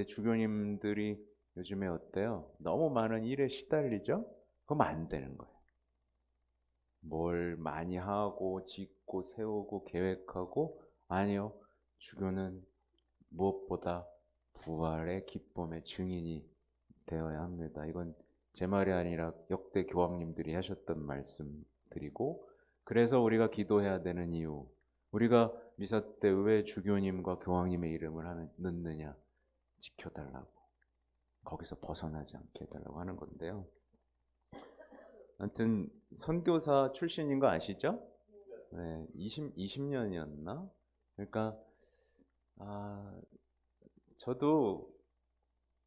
주교님들이 요즘에 어때요? 너무 많은 일에 시달리죠? 그럼 안 되는 거예요. 뭘 많이 하고 짓고 세우고 계획하고, 아니요. 주교는 무엇보다 부활의 기쁨의 증인이 되어야 합니다. 이건 제 말이 아니라 역대 교황님들이 하셨던 말씀드리고, 그래서 우리가 기도해야 되는 이유, 우리가 미사 때 왜 주교님과 교황님의 이름을 넣느냐, 지켜달라고, 거기서 벗어나지 않게 해달라고 하는 건데요. 아무튼 선교사 출신인 거 아시죠? 네, 20년이었나? 그러니까 아, 저도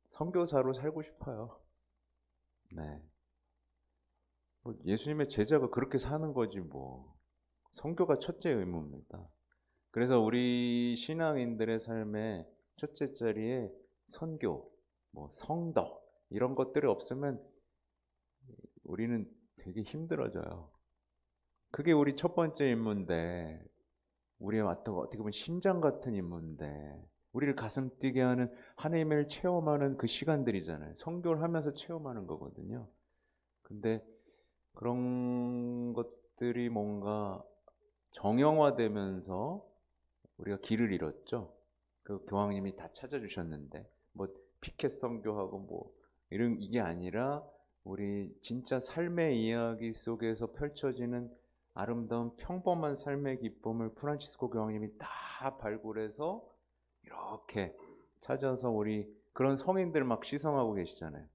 선교사로 살고 싶어요. 네. 뭐 예수님의 제자가 그렇게 사는 거지 뭐. 선교가 첫째 의무입니다. 그래서 우리 신앙인들의 삶의 첫째 자리에 선교, 뭐 성덕 이런 것들이 없으면 우리는 되게 힘들어져요. 그게 우리 첫 번째 임무인데, 우리의 어떻게 보면 심장 같은 임무인데, 우리를 가슴 뛰게 하는 하나님을 체험하는 그 시간들이잖아요. 선교를 하면서 체험하는 거거든요. 근데 그런 것들이 뭔가 정형화되면서 우리가 길을 잃었죠. 그 교황님이 다 찾아주셨는데, 뭐 피켓 선교하고 뭐 이런 이게 아니라 우리 진짜 삶의 이야기 속에서 펼쳐지는 아름다운 평범한 삶의 기쁨을 프란치스코 교황님이 다 발굴해서 이렇게 찾아서 우리 그런 성인들 막 시성하고 계시잖아요.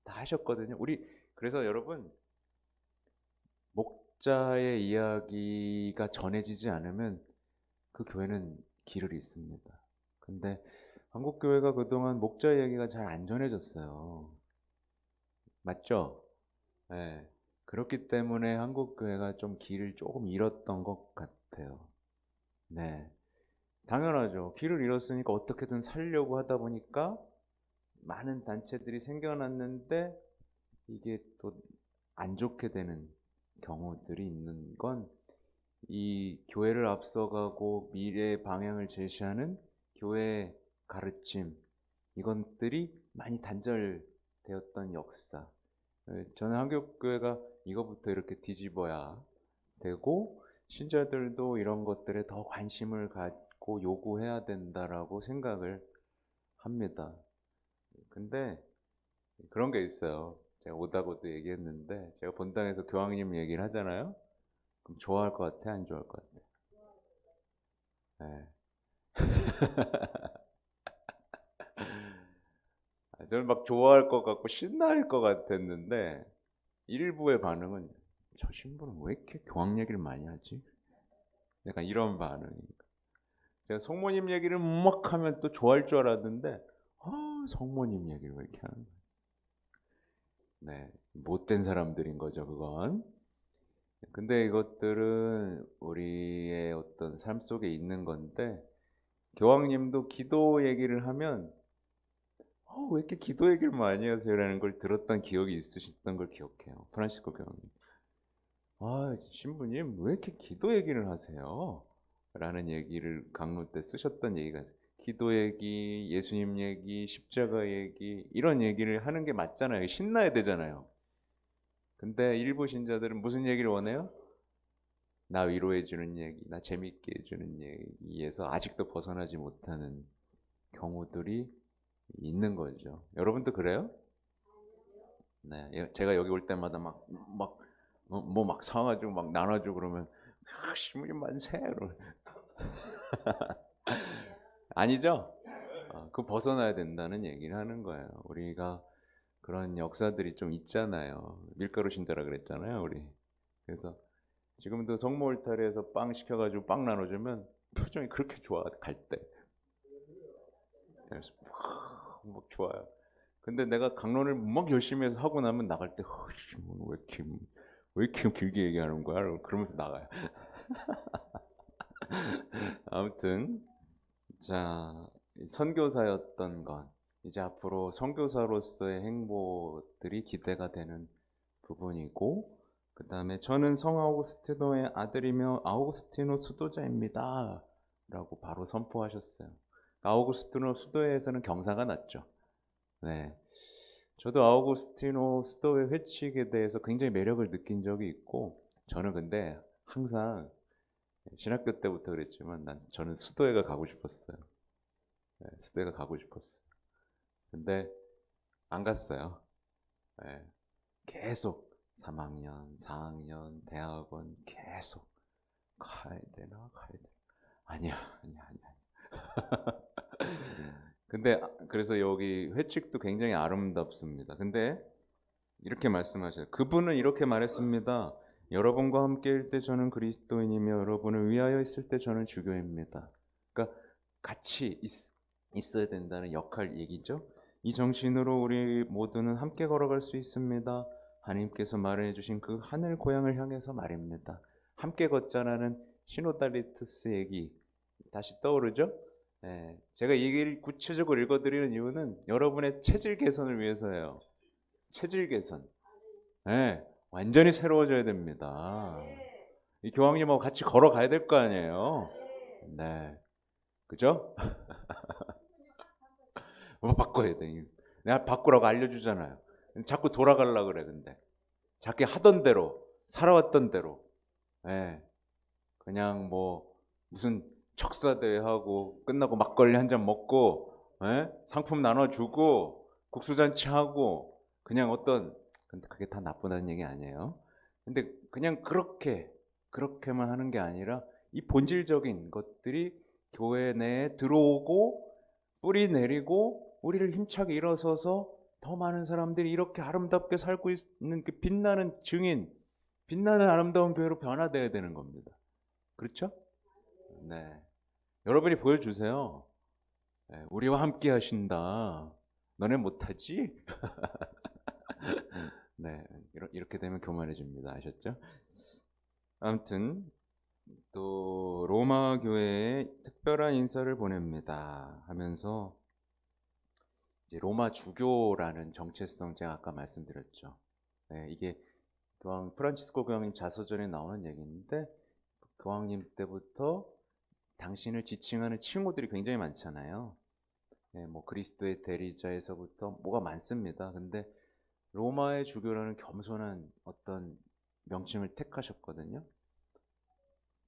다 하셨거든요. 우리 그래서 여러분, 목자의 이야기가 전해지지 않으면 그 교회는 길을 잃습니다. 근데 한국 교회가 그동안 목자 이야기가 잘 안 전해졌어요. 맞죠? 네. 그렇기 때문에 한국 교회가 좀 길을 조금 잃었던 것 같아요. 네. 당연하죠. 길을 잃었으니까 어떻게든 살려고 하다 보니까 많은 단체들이 생겨났는데 이게 또 안 좋게 되는 경우들이 있는 건, 이 교회를 앞서가고 미래의 방향을 제시하는 교회의 가르침, 이것들이 많이 단절되었던 역사. 저는 한국교회가 이거부터 이렇게 뒤집어야 되고, 신자들도 이런 것들에 더 관심을 갖고 요구해야 된다라고 생각을 합니다. 근데 그런 게 있어요. 제가 오다고도 얘기했는데, 제가 본당에서 교황님 얘기를 하잖아요. 그럼 좋아할 것 같아, 안 좋아할 것 같아? 네. 저는 막 좋아할 것 같고 신나할 것 같았는데, 일부의 반응은 저 신부는 왜 이렇게 교황 얘기를 많이 하지? 약간 이런 반응이니까. 제가 성모님 얘기를 막 하면 또 좋아할 줄 알았는데, 성모님 얘기를 왜 이렇게 하는 거예요? 네, 못된 사람들인 거죠, 그건. 근데 이것들은 우리의 어떤 삶 속에 있는 건데, 교황님도 기도 얘기를 하면 왜 이렇게 기도 얘기를 많이 하세요라는 걸 들었던 기억이 있으셨던 걸 기억해요. 프란시스코 교황님. 신부님 왜 이렇게 기도 얘기를 하세요? 라는 얘기를 강론 때 쓰셨던 얘기가 있어요. 기도 얘기, 예수님 얘기, 십자가 얘기, 이런 얘기를 하는 게 맞잖아요. 신나야 되잖아요. 근데 일부 신자들은 무슨 얘기를 원해요? 나 위로해주는 얘기, 나 재밌게 해주는 얘기에서 아직도 벗어나지 못하는 경우들이 있는 거죠. 여러분도 그래요? 네, 제가 여기 올 때마다 뭐 막 사가지고 막 나눠주고 그러면 신부님 만세. 아니죠? 그 벗어나야 된다는 얘기를 하는 거예요. 우리가 그런 역사들이 좀 있잖아요. 밀가루 신자라 그랬잖아요, 우리. 그래서 지금도 성모 울타리에서 빵 시켜가지고 빵 나눠주면 표정이 그렇게 좋아, 갈 때. 그래서 막 좋아요. 근데 내가 강론을 막 열심히 해서 하고 나면 나갈 때 왜 이렇게 길게 얘기하는 거야? 그러면서 나가요. 아무튼 자, 선교사였던 건 이제 앞으로 선교사로서의 행보들이 기대가 되는 부분이고, 그 다음에 저는 성 아우구스티노의 아들이며 아우구스티노 수도자입니다 라고 바로 선포하셨어요. 아우구스티노 수도회에서는 경사가 났죠. 네. 저도 아우구스티노 수도회 회칙에 대해서 굉장히 매력을 느낀 적이 있고, 저는 근데 항상 신학교 때부터 그랬지만 저는 수도회가 가고 싶었어요. 네, 수도회가 가고 싶었어요. 근데 안 갔어요. 네, 계속 3학년, 4학년, 대학원 계속 가야 되나 가야 되나. 아니야, 아니야, 아니야. 근데 그래서 여기 회칙도 굉장히 아름답습니다. 근데 이렇게 말씀하셔요. 그분은 이렇게 말했습니다. 여러분과 함께일 때 저는 그리스도인이며 여러분을 위하여 있을 때 저는 주교입니다. 그러니까 같이 있어야 된다는 역할 얘기죠. 이 정신으로 우리 모두는 함께 걸어갈 수 있습니다. 하나님께서 마련해 주신 그 하늘 고향을 향해서 말입니다. 함께 걷자라는 시노달리투스 얘기 다시 떠오르죠? 네, 제가 이 얘기를 구체적으로 읽어드리는 이유는 여러분의 체질 개선을 위해서예요. 체질 개선. 네, 완전히 새로워져야 됩니다. 이 교황님하고 같이 걸어가야 될 거 아니에요. 네, 그죠? 뭐 바꿔야 돼. 내가 바꾸라고 알려주잖아요. 자꾸 돌아가려고 그래. 근데 자기 하던 대로 살아왔던 대로. 네, 그냥 뭐 무슨 척사대회 하고 끝나고 막걸리 한 잔 먹고, 상품 나눠주고 국수잔치 하고, 그냥 어떤, 근데 그게 다 나쁘다는 얘기 아니에요. 근데 그냥 그렇게만 하는 게 아니라 이 본질적인 것들이 교회 내에 들어오고 뿌리 내리고 우리를 힘차게 일어서서 더 많은 사람들이 이렇게 아름답게 살고 있는 그 빛나는 증인, 빛나는 아름다운 교회로 변화되어야 되는 겁니다. 그렇죠? 네. 여러분이 보여주세요. 네, 우리와 함께 하신다. 너네 못하지? 네, 이렇게 되면 교만해집니다. 아셨죠? 아무튼 또 로마 교회에 특별한 인사를 보냅니다 하면서 이제 로마 주교라는 정체성 제가 아까 말씀드렸죠. 네, 이게 교황 프란치스코 교황님 자서전에 나오는 얘기인데 교황님 때부터 당신을 지칭하는 칭호들이 굉장히 많잖아요. 네, 뭐 그리스도의 대리자에서부터 뭐가 많습니다. 근데 로마의 주교라는 겸손한 어떤 명칭을 택하셨거든요.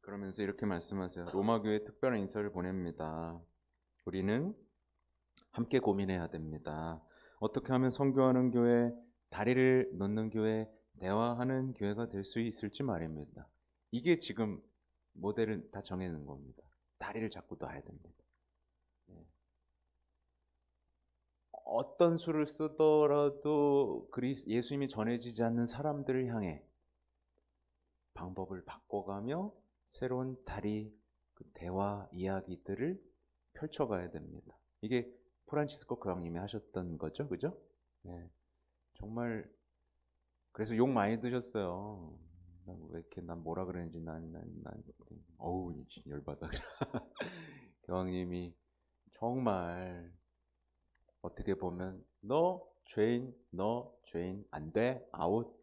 그러면서 이렇게 말씀하세요. 로마 교회에 특별한 인사를 보냅니다. 우리는 함께 고민해야 됩니다. 어떻게 하면 선교하는 교회, 다리를 놓는 교회, 대화하는 교회가 될 수 있을지 말입니다. 이게 지금 모델을 다 정해놓은 겁니다. 다리를 잡고 놔야 됩니다. 어떤 수를 쓰더라도 예수님이 전해지지 않는 사람들을 향해 방법을 바꿔가며 새로운 다리, 그 대화 이야기들을 펼쳐가야 됩니다. 이게 프란치스코 교황님이 하셨던 거죠, 그죠? 네, 정말 그래서 욕 많이 드셨어요. 왜 이렇게 난 뭐라 그랬는지 어우 열받아. 교황님이 정말 어떻게 보면 너 죄인 안 돼, 아웃.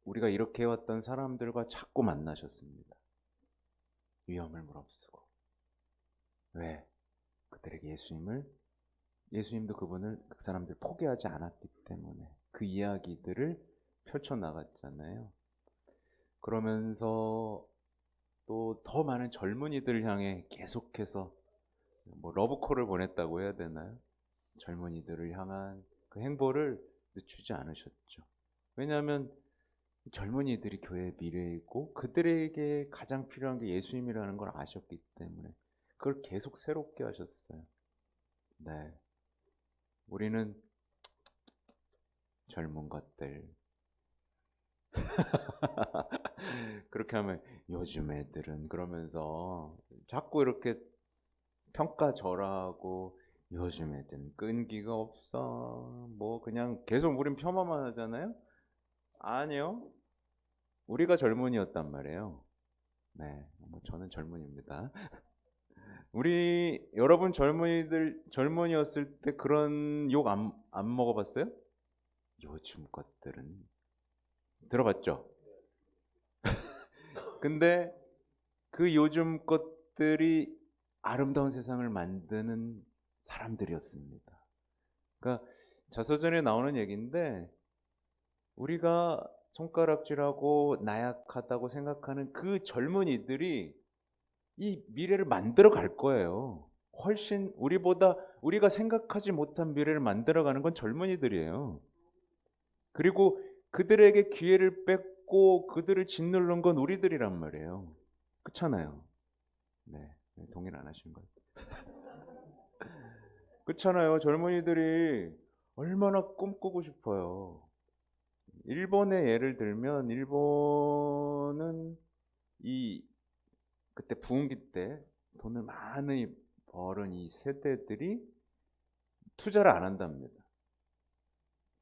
우리가 이렇게 해왔던 사람들과 자꾸 만나셨습니다. 위험을 무릅쓰고. 왜? 그들에게 예수님도 그 사람들 포기하지 않았기 때문에 그 이야기들을 펼쳐나갔잖아요. 그러면서 또 더 많은 젊은이들 향해 계속해서 뭐 러브콜을 보냈다고 해야 되나요? 젊은이들을 향한 그 행보를 늦추지 않으셨죠. 왜냐하면 젊은이들이 교회의 미래이고 그들에게 가장 필요한 게 예수님이라는 걸 아셨기 때문에 그걸 계속 새롭게 하셨어요. 네, 우리는 젊은 것들 그렇게 하면 요즘 애들은 그러면서 자꾸 이렇게 평가절하하고 요즘 애들은 끈기가 없어 뭐 그냥 계속 우린 폄하만 하잖아요. 아니요, 우리가 젊은이였단 말이에요. 네, 뭐 저는 젊은입니다. 여러분 젊은이였을 때 그런 욕 안 먹어봤어요? 요즘 것들은 들어봤죠? 근데 그 요즘 것들이 아름다운 세상을 만드는 사람들이었습니다. 그러니까 자서전에 나오는 얘기인데 우리가 손가락질하고 나약하다고 생각하는 그 젊은이들이 이 미래를 만들어 갈 거예요. 훨씬 우리가 생각하지 못한 미래를 만들어가는 건 젊은이들이에요. 그리고 그들에게 기회를 뺏고 그들을 짓누른 건 우리들이란 말이에요. 그렇잖아요. 네, 동의를 안 하시는 거예요. 그렇잖아요. 젊은이들이 얼마나 꿈꾸고 싶어요. 일본의 예를 들면 일본은 이 그때 부흥기 때 돈을 많이 벌은 이 세대들이 투자를 안 한답니다.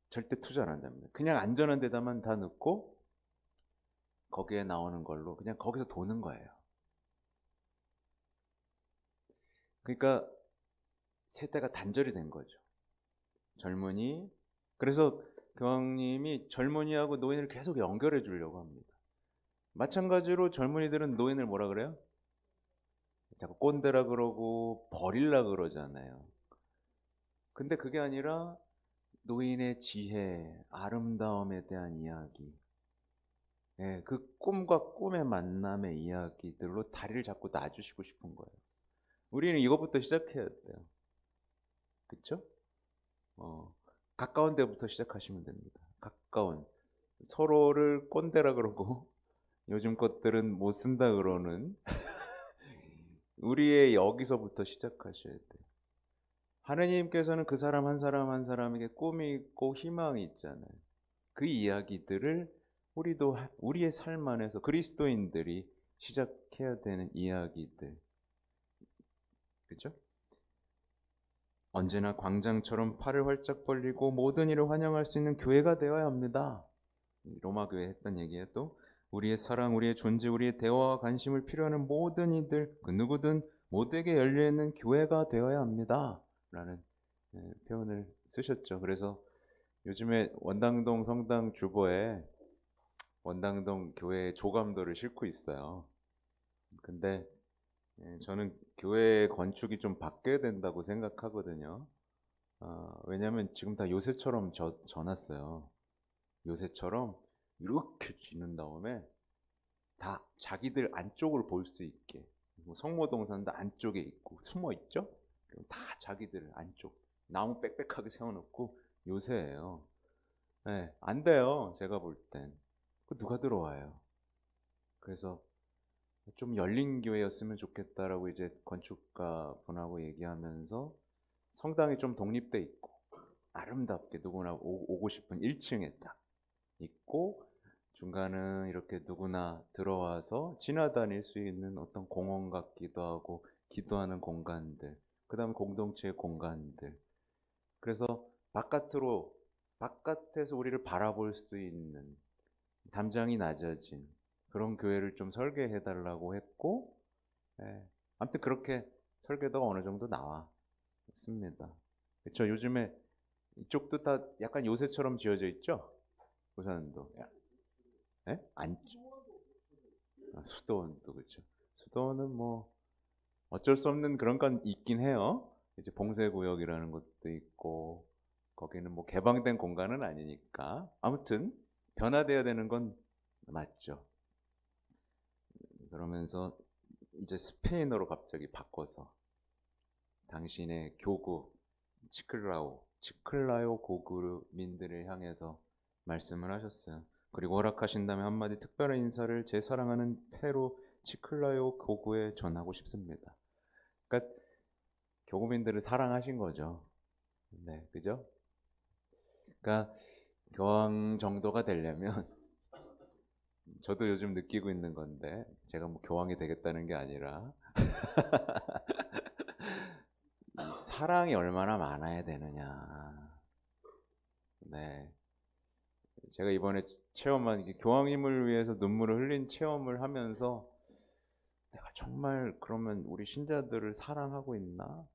절대 투자를 안 한답니다. 그냥 안전한 데다만 다 넣고 거기에 나오는 걸로 그냥 거기서 도는 거예요. 그러니까 세대가 단절이 된 거죠. 젊은이. 그래서 교황님이 젊은이하고 노인을 계속 연결해 주려고 합니다. 마찬가지로 젊은이들은 노인을 뭐라 그래요? 자꾸 꼰대라 그러고 버릴라 그러잖아요. 근데 그게 아니라 노인의 지혜, 아름다움에 대한 이야기, 예, 그 꿈과 꿈의 만남의 이야기들로 다리를 잡고 놔주시고 싶은 거예요. 우리는 이것부터 시작해야 돼요. 그렇죠? 가까운 데부터 시작하시면 됩니다. 가까운 서로를 꼰대라 그러고 요즘 것들은 못 쓴다 그러는 우리의 여기서부터 시작하셔야 돼요. 하느님께서는 그 사람 한 사람 한 사람에게 꿈이 있고 희망이 있잖아요. 그 이야기들을 우리도 우리의 삶 안에서 그리스도인들이 시작해야 되는 이야기들. 그렇죠? 언제나 광장처럼 팔을 활짝 벌리고 모든 일을 환영할 수 있는 교회가 되어야 합니다. 로마 교회 했던 얘기에 또 우리의 사랑, 우리의 존재, 우리의 대화와 관심을 필요하는 모든 이들 그 누구든 모두에게 열려있는 교회가 되어야 합니다. 라는 표현을 쓰셨죠. 그래서 요즘에 원당동 성당 주보에 원당동 교회 조감도를 싣고 있어요. 근데 저는 교회 건축이 좀 바뀌어야 된다고 생각하거든요. 왜냐하면 지금 다 요새처럼 져놨어요. 요새처럼 이렇게 짓는 다음에 다 자기들 안쪽을 볼 수 있게 뭐 성모동산도 안쪽에 있고 숨어 있죠. 그럼 다 자기들 안쪽 나무 빽빽하게 세워놓고 요새예요. 네, 안 돼요. 제가 볼 땐. 그 누가 들어와요. 그래서 좀 열린 교회였으면 좋겠다라고 이제 건축가 분하고 얘기하면서 성당이 좀 독립돼 있고 아름답게 누구나 오고 싶은 1층에 딱 있고 중간은 이렇게 누구나 들어와서 지나다닐 수 있는 어떤 공원 같기도 하고 기도하는 공간들, 그 다음에 공동체의 공간들. 그래서 바깥에서 우리를 바라볼 수 있는 담장이 낮아진 그런 교회를 좀 설계해 달라고 했고, 예. 아무튼 그렇게 설계도가 어느 정도 나왔습니다. 그렇죠. 요즘에 이쪽도 다 약간 요새처럼 지어져 있죠. 부산도. 예? 수도원도 그렇죠. 수도원은 뭐 어쩔 수 없는 그런 건 있긴 해요. 이제 봉쇄구역이라는 것도 있고 거기는 뭐 개방된 공간은 아니니까 아무튼 변화돼야 되는 건 맞죠. 그러면서 이제 스페인어로 갑자기 바꿔서 당신의 교구 치클라오 고구민들을 향해서 말씀을 하셨어요. 그리고 허락하신다면 한마디 특별한 인사를 제 사랑하는 페루 치클라요 고구에 전하고 싶습니다. 그러니까 교구민들을 사랑하신 거죠. 네, 그죠? 그러니까 교황 정도가 되려면 저도 요즘 느끼고 있는 건데 제가 뭐 교황이 되겠다는 게 아니라 이 사랑이 얼마나 많아야 되느냐. 네, 제가 이번에 체험한 교황님을 위해서 눈물을 흘린 체험을 하면서 내가 정말 그러면 우리 신자들을 사랑하고 있나?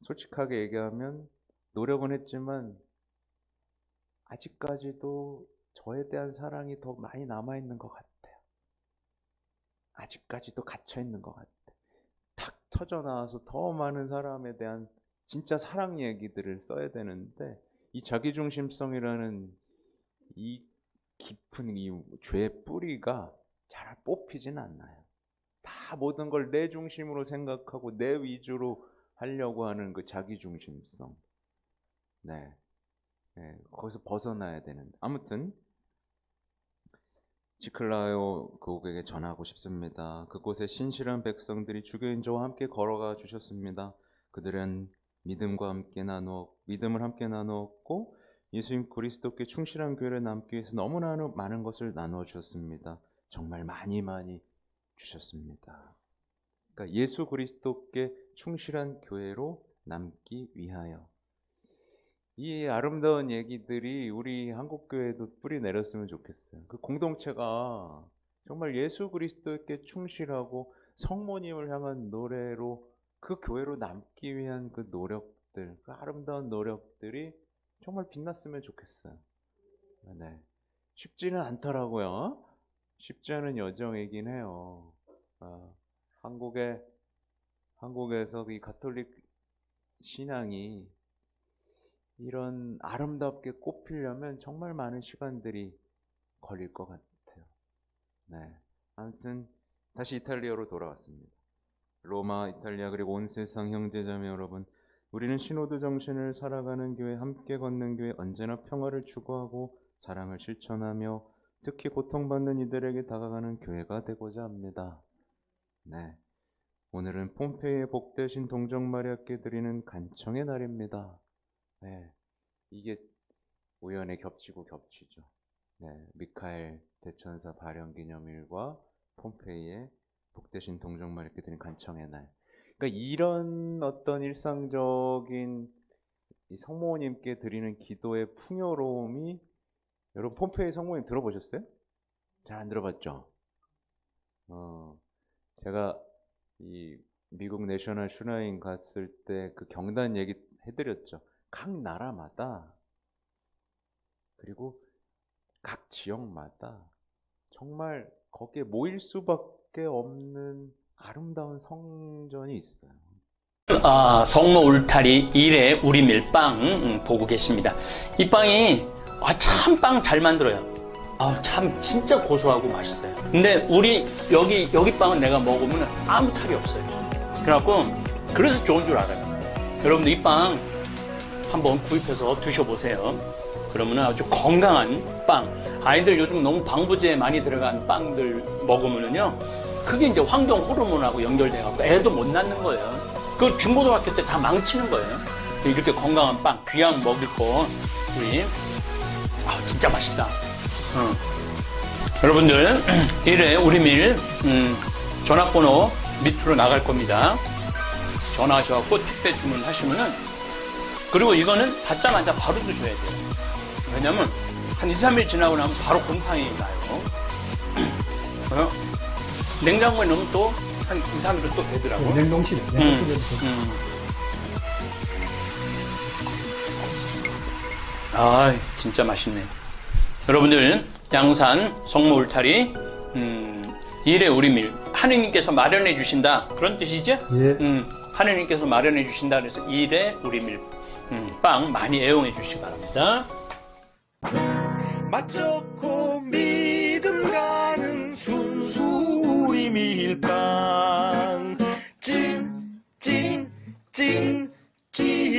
솔직하게 얘기하면 노력은 했지만 아직까지도 저에 대한 사랑이 더 많이 남아있는 것 같아요. 아직까지도 갇혀있는 것 같아요. 다 터져 나와서 더 많은 사람에 대한 진짜 사랑 얘기들을 써야 되는데, 이 자기중심성이라는 이 깊은 이 죄의 뿌리가 잘 뽑히진 않나요? 다 모든 걸 내 중심으로 생각하고 내 위주로 하려고 하는 그 자기중심성. 네. 거기서 벗어나야 되는데. 아무튼 지클라요 교국에게 전하고 싶습니다. 그곳에 신실한 백성들이 주교인 저와 함께 걸어가 주셨습니다. 그들은 믿음을 함께 나누었고 예수님 그리스도께 충실한 교회를 남기 위해서 너무나 많은 것을 나누어 주셨습니다. 정말 많이 주셨습니다. 그러니까 예수 그리스도께 충실한 교회로 남기 위하여. 이 아름다운 얘기들이 우리 한국교회도 뿌리 내렸으면 좋겠어요. 그 공동체가 정말 예수 그리스도께 충실하고 성모님을 향한 노래로 그 교회로 남기 위한 그 노력들, 그 아름다운 노력들이 정말 빛났으면 좋겠어요. 네. 쉽지는 않더라고요. 쉽지 않은 여정이긴 해요. 한국에서 이 가톨릭 신앙이 이런 아름답게 꽃피려면 정말 많은 시간들이 걸릴 것 같아요. 네. 아무튼 다시 이탈리아로 돌아왔습니다. 로마, 이탈리아 그리고 온 세상 형제자매 여러분, 우리는 신호도 정신을 살아가는 교회, 함께 걷는 교회, 언제나 평화를 추구하고 사랑을 실천하며 특히 고통받는 이들에게 다가가는 교회가 되고자 합니다. 네. 오늘은 폼페이의 복되신 동정마리아께 드리는 간청의 날입니다. 네, 이게 우연에 겹치죠. 네, 미카엘 대천사 발현기념일과 폼페이의 복되신 동정마리아께 드리는 간청의 날. 그러니까 이런 어떤 일상적인 이 성모님께 드리는 기도의 풍요로움이, 여러분 폼페이 성모님 들어보셨어요? 잘 안 들어봤죠? 제가 이 미국 내셔널 슈라인 갔을 때 그 경단 얘기 해드렸죠. 각 나라마다 그리고 각 지역마다 정말 거기에 모일 수밖에 없는 아름다운 성전이 있어요. 성모 울타리 1회 우리 밀빵 보고 계십니다. 이 빵이 참 빵 잘 만들어요. 참 진짜 고소하고 맛있어요. 근데 우리 여기 빵은 내가 먹으면 아무 탈이 없어요. 그래서 좋은 줄 알아요. 여러분들 이 빵 한번 구입해서 드셔보세요. 그러면 아주 건강한 빵. 아이들 요즘 너무 방부제 많이 들어간 빵들 먹으면요, 그게 이제 환경 호르몬하고 연결돼갖고 애도 못 낳는 거예요. 그 중고등학교 때 다 망치는 거예요. 이렇게 건강한 빵, 귀한 먹을 거, 우리 진짜 맛있다. 여러분들 1회 우리밀 전화번호 밑으로 나갈 겁니다. 전화하셔갖고 택배 주문하시면은, 그리고 이거는 받자마자 바로 드셔야 돼요. 왜냐면 한 2, 3일 지나고 나면 바로 곰팡이 나요. 냉장고에 넣으면 또 한 2, 3일은 또 되더라고요. 냉동실에. 진짜 맛있네. 여러분들 양산 성모 울타리 1회 우리밀 하느님께서 마련해 주신다, 그런 뜻이죠? 예. 하느님께서 마련해 주신다 그래서 1회 우리밀 빵 많이 애용해 주시기 바랍니다. 맛 좋고 믿음 가는 순수 우리 밀빵 찐이야.